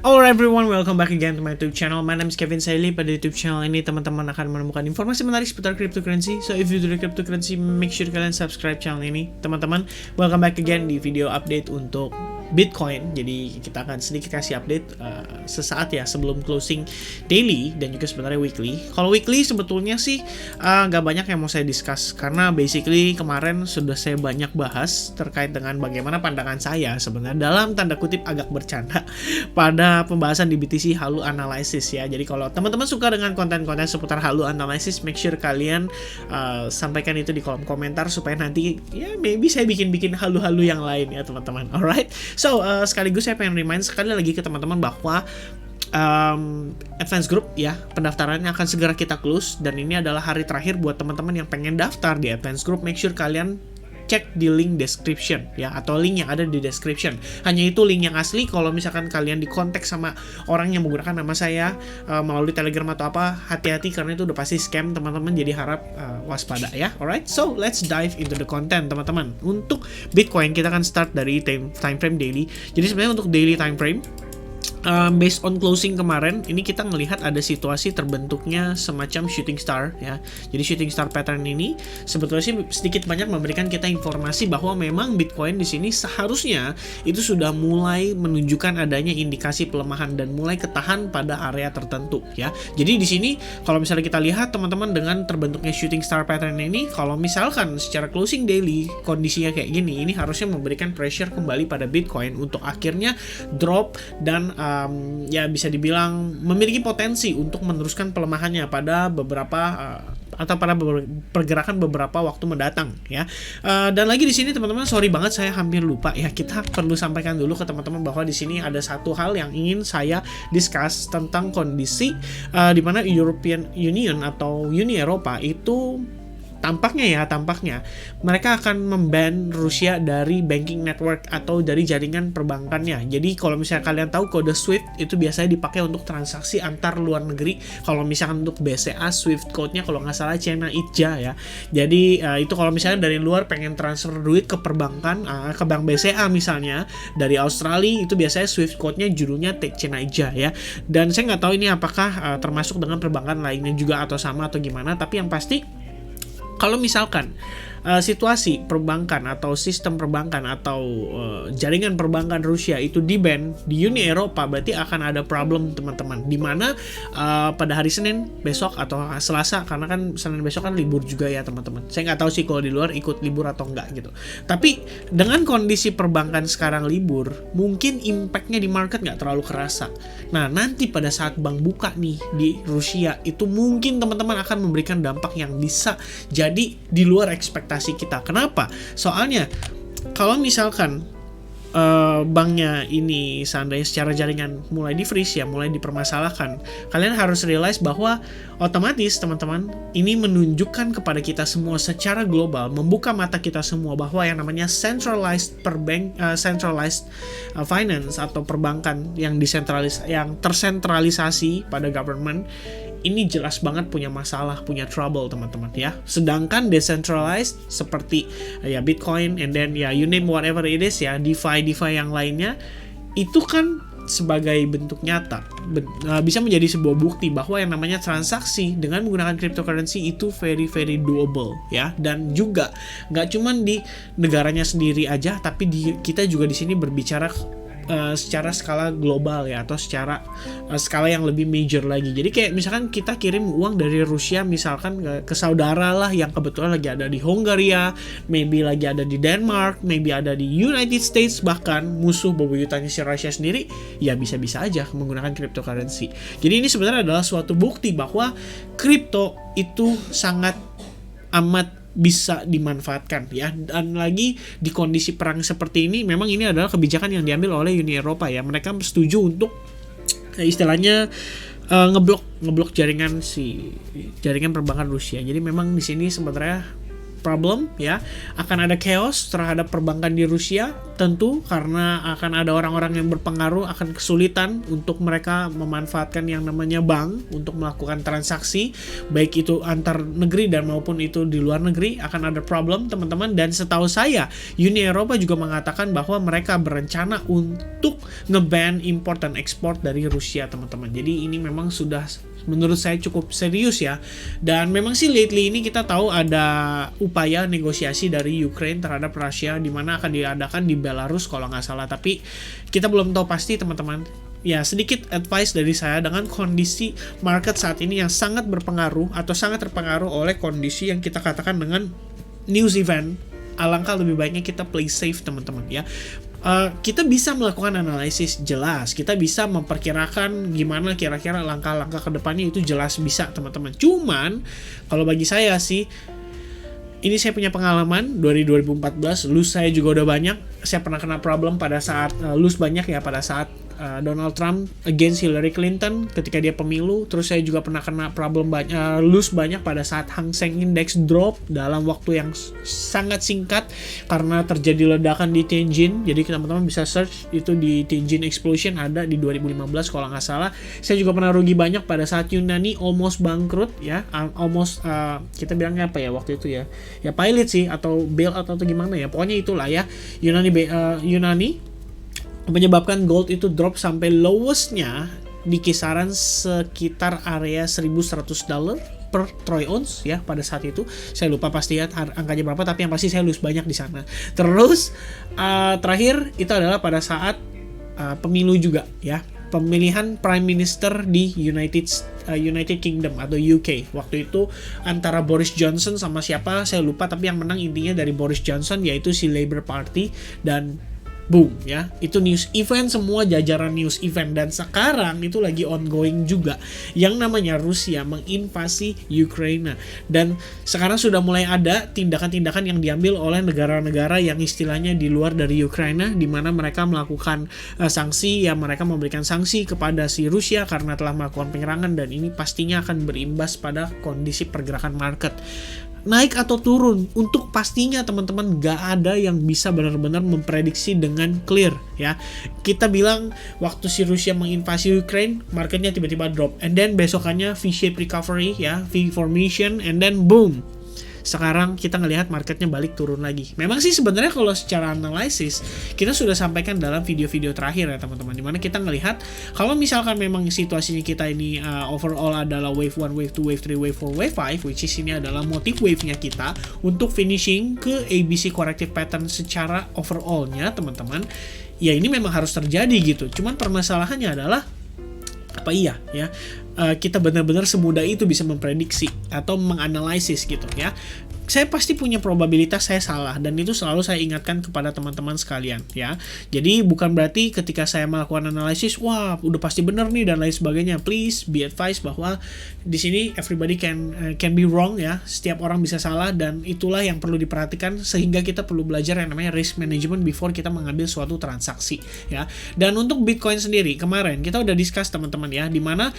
Hello everyone, welcome back again to my YouTube channel. My name is Kevin Saili. Pada YouTube channel ini teman-teman akan menemukan informasi menarik seputar cryptocurrency. So if you do cryptocurrency, make sure kalian subscribe channel ini. Teman-teman, welcome back again di video update untuk Bitcoin. Jadi kita akan sedikit kasih update sesaat ya sebelum closing daily dan juga sebenarnya weekly. Kalau weekly sebetulnya sih nggak banyak yang mau saya discuss karena basically kemarin sudah saya banyak bahas terkait dengan bagaimana pandangan saya sebenarnya dalam tanda kutip agak bercanda pada pembahasan di BTC Halu Analysis ya. Jadi kalau teman-teman suka dengan konten-konten seputar Halu Analysis, make sure kalian sampaikan itu di kolom komentar supaya nanti ya maybe saya bikin halu-halu yang lain ya teman-teman. Alright. So, sekaligus saya pengen remind sekali lagi ke teman-teman bahwa Advance Group ya, pendaftarannya akan segera kita close dan ini adalah hari terakhir buat teman-teman yang pengen daftar di Advance Group. Make sure kalian cek di link description ya, atau link yang ada di description. Hanya itu link yang asli. Kalau misalkan kalian di kontak sama orang yang menggunakan nama saya melalui Telegram atau apa, hati-hati karena itu udah pasti scam teman-teman. Jadi harap waspada ya. Alright, so let's dive into the content teman-teman. Untuk Bitcoin kita akan start dari time frame daily. Jadi sebenarnya untuk daily time frame, based on closing kemarin, ini kita melihat ada situasi terbentuknya semacam shooting star ya. Jadi shooting star pattern ini sebetulnya sih sedikit banyak memberikan kita informasi bahwa memang Bitcoin di sini seharusnya itu sudah mulai menunjukkan adanya indikasi pelemahan dan mulai ketahan pada area tertentu ya. Jadi di sini kalau misalnya kita lihat teman-teman dengan terbentuknya shooting star pattern ini, kalau misalkan secara closing daily kondisinya kayak gini, ini harusnya memberikan pressure kembali pada Bitcoin untuk akhirnya drop dan ya bisa dibilang memiliki potensi untuk meneruskan pelemahannya pada beberapa atau pada pergerakan beberapa waktu mendatang ya. Dan lagi di sini teman-teman, sorry banget saya hampir lupa ya, kita perlu sampaikan dulu ke teman-teman bahwa di sini ada satu hal yang ingin saya discuss tentang kondisi di mana European Union atau Uni Eropa itu tampaknya mereka akan memban Rusia dari banking network atau dari jaringan perbankannya. Jadi kalau misalnya kalian tahu kode SWIFT itu biasanya dipakai untuk transaksi antar luar negeri. Kalau misalkan untuk BCA SWIFT code-nya kalau nggak salah China ITJA ya. Jadi itu kalau misalnya dari luar pengen transfer duit ke perbankan, ke bank BCA misalnya dari Australia, itu biasanya SWIFT code-nya judulnya China ITJA ya. Dan saya nggak tahu ini apakah termasuk dengan perbankan lainnya juga atau sama atau gimana. Tapi yang pasti kalau misalkan situasi perbankan atau sistem perbankan atau jaringan perbankan Rusia itu di-ban di Uni Eropa, berarti akan ada problem teman-teman. Dimana pada hari Senin besok atau Selasa, karena kan Senin besok kan libur juga ya teman-teman. Saya nggak tahu sih kalau di luar ikut libur atau enggak gitu. Tapi dengan kondisi perbankan sekarang libur, mungkin impactnya di market nggak terlalu kerasa. Nah nanti pada saat bank buka nih di Rusia, itu mungkin teman-teman akan memberikan dampak yang bisa jadi di luar ekspektasi kita. Kenapa? Soalnya kalau misalkan banknya ini seandainya secara jaringan mulai di-freeze ya, mulai dipermasalahkan, kalian harus realize bahwa otomatis teman-teman ini menunjukkan kepada kita semua secara global, membuka mata kita semua bahwa yang namanya centralized finance atau perbankan yang tersentralisasi pada government ini jelas banget punya masalah, punya trouble teman-teman ya. Sedangkan decentralized seperti ya Bitcoin and then ya you name whatever it is ya, DeFi yang lainnya, itu kan sebagai bentuk nyata bisa menjadi sebuah bukti bahwa yang namanya transaksi dengan menggunakan cryptocurrency itu very doable ya. Dan juga nggak cuman di negaranya sendiri aja, tapi kita juga di sini berbicara secara skala global ya, atau secara skala yang lebih major lagi. Jadi kayak misalkan kita kirim uang dari Rusia misalkan ke saudara lah yang kebetulan lagi ada di Hongaria, maybe lagi ada di Denmark, maybe ada di United States, bahkan musuh bebuyutannya si Rusia sendiri, ya bisa-bisa aja menggunakan cryptocurrency. Jadi ini sebenarnya adalah suatu bukti bahwa kripto itu sangat amat bisa dimanfaatkan ya. Dan lagi di kondisi perang seperti ini, memang ini adalah kebijakan yang diambil oleh Uni Eropa ya. Mereka setuju untuk istilahnya ngeblok jaringan perbankan Rusia. Jadi memang di sini sebenarnya problem ya, akan ada chaos terhadap perbankan di Rusia tentu, karena akan ada orang-orang yang berpengaruh, akan kesulitan untuk mereka memanfaatkan yang namanya bank untuk melakukan transaksi baik itu antar negeri dan maupun itu di luar negeri, akan ada problem teman-teman. Dan setahu saya Uni Eropa juga mengatakan bahwa mereka berencana untuk nge-ban import dan ekspor dari Rusia teman-teman. Jadi ini memang sudah menurut saya cukup serius ya. Dan memang sih lately ini kita tahu ada upaya negosiasi dari Ukraine terhadap Rusia, di mana akan diadakan di Belarus kalau nggak salah, tapi kita belum tahu pasti teman-teman. Ya, sedikit advice dari saya, dengan kondisi market saat ini yang sangat berpengaruh atau sangat terpengaruh oleh kondisi yang kita katakan dengan news event, alangkah lebih baiknya kita play safe teman-teman ya. Kita bisa melakukan analisis jelas, kita bisa memperkirakan gimana kira-kira langkah-langkah ke depannya, itu jelas bisa teman-teman. Cuman kalau bagi saya sih, ini saya punya pengalaman dari 2014, lose saya juga udah banyak. Saya pernah kena problem pada saat lose banyak ya, pada saat Donald Trump against Hillary Clinton ketika dia pemilu. Terus saya juga pernah kena problem lose banyak pada saat Hang Seng Index drop dalam waktu yang sangat singkat karena terjadi ledakan di Tianjin. Jadi teman-teman bisa search itu di Tianjin Explosion, ada di 2015 kalau nggak salah. Saya juga pernah rugi banyak pada saat Yunani almost bangkrut ya, almost kita bilangnya apa ya waktu itu ya pilot sih atau bailout atau gimana ya, pokoknya itulah ya. Yunani menyebabkan gold itu drop sampai lowestnya di kisaran sekitar area $1.100 per troy ounce ya pada saat itu. Saya lupa pasti ya angkanya berapa, tapi yang pasti saya lose banyak di sana. Terus terakhir itu adalah pada saat pemilu juga ya, pemilihan Prime Minister di United Kingdom atau UK. Waktu itu antara Boris Johnson sama siapa saya lupa, tapi yang menang intinya dari Boris Johnson, yaitu si Labour Party, dan boom ya, itu news event, semua jajaran news event. Dan sekarang itu lagi ongoing juga yang namanya Rusia menginvasi Ukraina, dan sekarang sudah mulai ada tindakan-tindakan yang diambil oleh negara-negara yang istilahnya di luar dari Ukraina, di mana mereka melakukan sanksi ya, mereka memberikan sanksi kepada si Rusia karena telah melakukan penyerangan, dan ini pastinya akan berimbas pada kondisi pergerakan market naik atau turun. Untuk pastinya teman-teman gak ada yang bisa benar-benar memprediksi dengan clear ya. Kita bilang waktu si Rusia menginvasi Ukraine, marketnya tiba-tiba drop, and then besokannya V-shape recovery ya, V-formation, and then boom. Sekarang kita ngelihat marketnya balik turun lagi. Memang sih sebenarnya kalau secara analisis kita sudah sampaikan dalam video-video terakhir ya teman-teman, dimana kita ngelihat kalau misalkan memang situasinya kita ini overall adalah wave 1, wave 2, wave 3, wave 4, wave 5, which is ini adalah motif wave-nya kita untuk finishing ke ABC corrective pattern secara overall-nya teman-teman. Ya ini memang harus terjadi gitu. Cuman permasalahannya adalah apa iya ya kita benar-benar semudah itu bisa memprediksi atau menganalisis gitu ya. Saya pasti punya probabilitas saya salah, dan itu selalu saya ingatkan kepada teman-teman sekalian ya. Jadi bukan berarti ketika saya melakukan analisis wah udah pasti benar nih dan lain sebagainya. Please be advised bahwa di sini everybody can be wrong ya. Setiap orang bisa salah, dan itulah yang perlu diperhatikan, sehingga kita perlu belajar yang namanya risk management before kita mengambil suatu transaksi ya. Dan untuk Bitcoin sendiri kemarin kita udah discuss teman-teman ya, dimana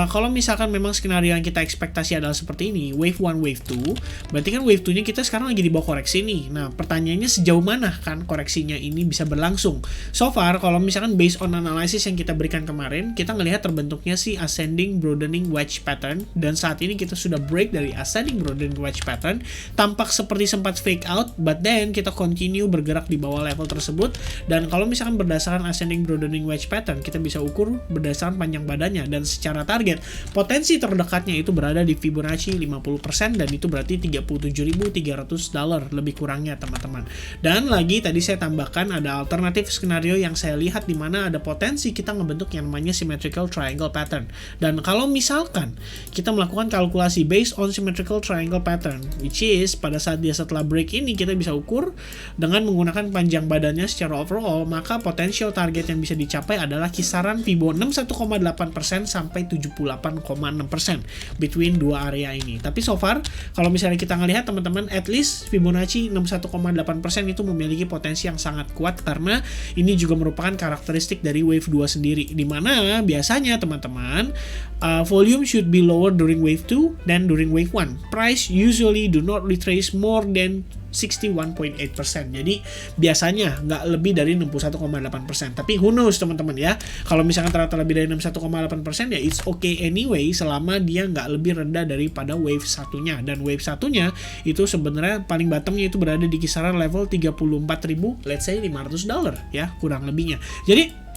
kalau misalkan memang skenario yang kita ekspektasi adalah seperti ini, wave 1, wave 2, berarti kan wave 2-nya kita sekarang lagi di bawah koreksi nih. Nah, pertanyaannya sejauh mana kan koreksinya ini bisa berlangsung? So far, kalau misalkan based on analysis yang kita berikan kemarin, kita ngelihat terbentuknya si ascending broadening wedge pattern, dan saat ini kita sudah break dari ascending broadening wedge pattern, tampak seperti sempat fake out, but then kita continue bergerak di bawah level tersebut. Dan kalau misalkan berdasarkan ascending broadening wedge pattern, kita bisa ukur berdasarkan panjang badannya, dan secara target, potensi terdekatnya itu berada di Fibonacci 50%, dan itu berarti $37.300 lebih kurangnya teman-teman. Dan lagi tadi saya tambahkan ada alternatif skenario yang saya lihat, di mana ada potensi kita ngebentuk yang namanya symmetrical triangle pattern. Dan kalau misalkan kita melakukan kalkulasi based on symmetrical triangle pattern, which is pada saat dia setelah break ini kita bisa ukur dengan menggunakan panjang badannya secara overall, maka potential target yang bisa dicapai adalah kisaran Fibonacci 61,8% sampai 78,6% between dua area ini. Tapi so far kalau misalnya kita ngelihat teman-teman, at least Fibonacci 61,8% itu memiliki potensi yang sangat kuat karena ini juga merupakan karakteristik dari wave 2 sendiri, dimana biasanya teman-teman volume should be lower during wave 2 than during wave 1. Price usually do not retrace more than 61.8%. Jadi biasanya nggak lebih dari 61,8%. Tapi who knows teman-teman ya. Kalau misalkan ternyata lebih dari 61,8% ya it's okay anyway, selama dia nggak lebih rendah daripada wave satunya. Dan wave satunya itu sebenarnya paling bottomnya itu berada di kisaran level 34.000, let's say $500 ya, kurang lebihnya. Jadi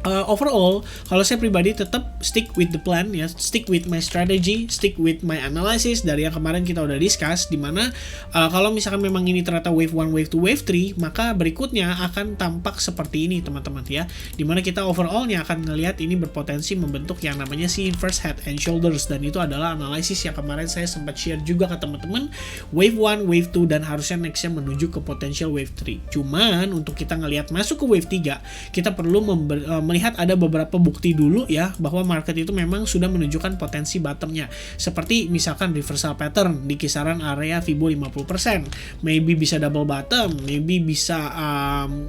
overall, kalau saya pribadi tetap stick with the plan ya, stick with my strategy, stick with my analysis dari yang kemarin kita udah discuss, dimana kalau misalkan memang ini ternyata wave 1, wave 2, wave 3, maka berikutnya akan tampak seperti ini teman-teman ya, dimana kita overallnya akan ngelihat ini berpotensi membentuk yang namanya si inverse head and shoulders, dan itu adalah analisis yang kemarin saya sempat share juga ke teman-teman, wave 1, wave 2, dan harusnya nextnya menuju ke potential wave 3. Cuman untuk kita ngelihat masuk ke wave 3, kita perlu melihat ada beberapa bukti dulu ya bahwa market itu memang sudah menunjukkan potensi bottomnya, seperti misalkan reversal pattern di kisaran area Fibo 50%, maybe bisa double bottom, maybe bisa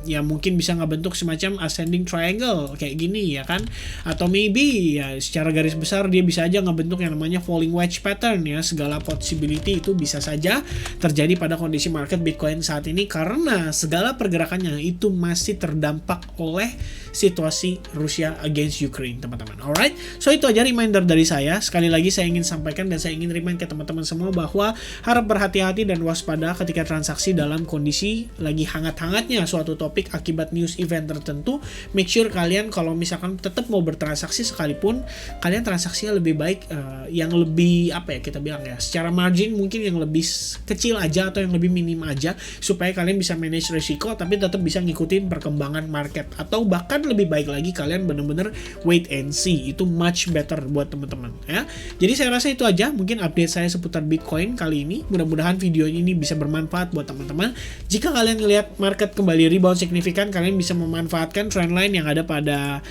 ya mungkin bisa ngebentuk semacam ascending triangle kayak gini ya kan, atau maybe ya secara garis besar dia bisa aja ngebentuk yang namanya falling wedge pattern ya. Segala possibility itu bisa saja terjadi pada kondisi market Bitcoin saat ini karena segala pergerakannya itu masih terdampak oleh situasi Rusia against Ukraine teman-teman. Alright, so itu aja reminder dari saya. Sekali lagi saya ingin sampaikan dan saya ingin remind ke teman-teman semua bahwa harap berhati-hati dan waspada ketika transaksi dalam kondisi lagi hangat-hangatnya suatu topik akibat news event tertentu. Make sure kalian kalau misalkan tetap mau bertransaksi sekalipun, kalian transaksinya lebih baik yang lebih apa ya kita bilang ya, secara margin mungkin yang lebih kecil aja atau yang lebih minim aja, supaya kalian bisa manage resiko tapi tetap bisa ngikutin perkembangan market, atau bahkan lebih baik lagi kalian bener-bener wait and see. Itu much better buat teman-teman ya. Jadi saya rasa itu aja mungkin update saya seputar Bitcoin kali ini. Mudah-mudahan video ini bisa bermanfaat buat teman-teman. Jika kalian lihat market kembali rebound signifikan, kalian bisa memanfaatkan trendline yang ada pada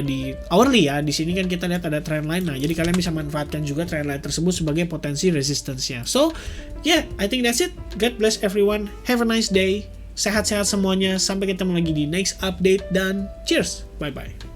di hourly ya. Di sini kan kita lihat ada trendline. Nah, jadi kalian bisa manfaatkan juga trendline tersebut sebagai potensi resistance-nya. So, yeah, I think that's it. God bless everyone. Have a nice day. Sehat-sehat semuanya. Sampai ketemu lagi di next update dan cheers. Bye-bye.